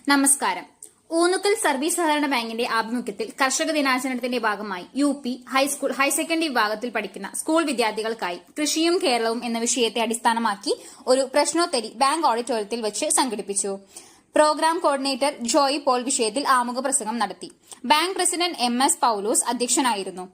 നമസ്കാരം. ഊന്നുക്കൽ സർവീസ് സഹകരണ ബാങ്കിന്റെ ആഭിമുഖ്യത്തിൽ കർഷക ദിനാചരണത്തിന്റെ ഭാഗമായി യുപി ഹൈസ്കൂൾ ഹയർ സെക്കൻഡറി വിഭാഗത്തിൽ പഠിക്കുന്ന സ്കൂൾ വിദ്യാർത്ഥികൾക്കായി കൃഷിയും കേരളവും എന്ന വിഷയത്തെ അടിസ്ഥാനമാക്കി ഒരു പ്രശ്നോത്തരി ബാങ്ക് ഓഡിറ്റോറിയത്തിൽ വെച്ച് സംഘടിപ്പിച്ചു. പ്രോഗ്രാം കോർഡിനേറ്റർ ജോയ് പോൾ വിഷയത്തിൽ ആമുഖ പ്രസംഗം നടത്തി. ബാങ്ക് പ്രസിഡന്റ് MS പൌലോസ് അധ്യക്ഷനായിരുന്നു.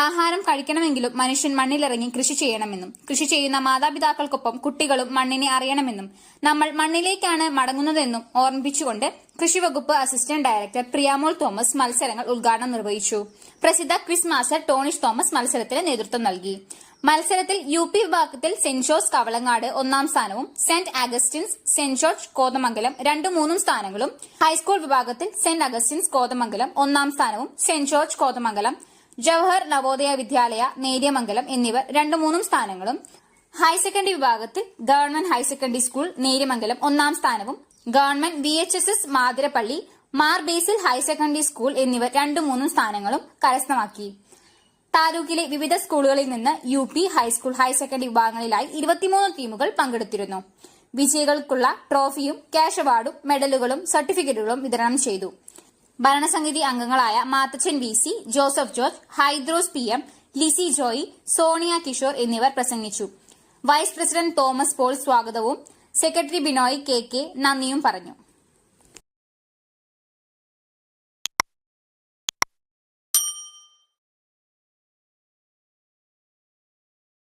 ആഹാരം കഴിക്കണമെങ്കിലും മനുഷ്യൻ മണ്ണിലിറങ്ങി കൃഷി ചെയ്യണമെന്നും കൃഷി ചെയ്യുന്ന മാതാപിതാക്കൾക്കൊപ്പം കുട്ടികളും മണ്ണിനെ അറിയണമെന്നും നമ്മൾ മണ്ണിലേക്കാണ് മടങ്ങുന്നതെന്നും ഓർമ്മിപ്പിച്ചുകൊണ്ട് കൃഷിവകുപ്പ് അസിസ്റ്റന്റ് ഡയറക്ടർ പ്രിയാമോൾ തോമസ് മത്സരങ്ങൾ ഉദ്ഘാടനം നിർവഹിച്ചു. പ്രസിദ്ധ ക്വിസ് മാസ്റ്റർ ടോണിഷ് തോമസ് മത്സരത്തിന് നേതൃത്വം നൽകി. മത്സരത്തിൽ UP വിഭാഗത്തിൽ സെന്റ് ജോർജ് കവളങ്ങാട് 1ാം സ്ഥാനവും saint Augustine's saint George Kothamangalam 2, 3 സ്ഥാനങ്ങളും, ഹൈസ്കൂൾ വിഭാഗത്തിൽ സെന്റ് അഗസ്റ്റിൻസ് കോതമംഗലം 1ാം സ്ഥാനവും സെന്റ് ജോർജ് കോതമംഗലം, ജവഹർ നവോദയ വിദ്യാലയ നേര്യമംഗലം എന്നിവർ 2, 3 സ്ഥാനങ്ങളും, ഹയർ സെക്കൻഡറി വിഭാഗത്തിൽ government higher secondary school Neriamangalam 1ാം സ്ഥാനവും, ഗവൺമെന്റ് VHSS മാതിരപ്പള്ളി മാർ ബേസിൽ ഹയർ സെക്കൻഡറി സ്കൂൾ എന്നിവർ 2, 3 സ്ഥാനങ്ങളും കരസ്ഥമാക്കി. താലൂക്കിലെ വിവിധ സ്കൂളുകളിൽ നിന്ന് UP ഹൈസ്കൂൾ ഹയർ സെക്കൻഡറി വിഭാഗങ്ങളിലായി 23 ടീമുകൾ പങ്കെടുത്തിരുന്നു. വിജയികൾക്കുള്ള ട്രോഫിയും ക്യാഷ് അവാർഡും മെഡലുകളും സർട്ടിഫിക്കറ്റുകളും വിതരണം ചെയ്തു. ഭരണസമിതി അംഗങ്ങളായ Mathachan VC, Joseph George, Hydros PM, Lissy Joy, Sonia Kishore എന്നിവർ പ്രസംഗിച്ചു. വൈസ് പ്രസിഡന്റ് തോമസ് പോൾ സ്വാഗതവും സെക്രട്ടറി ബിനോയ് KK നന്ദിയും പറഞ്ഞു.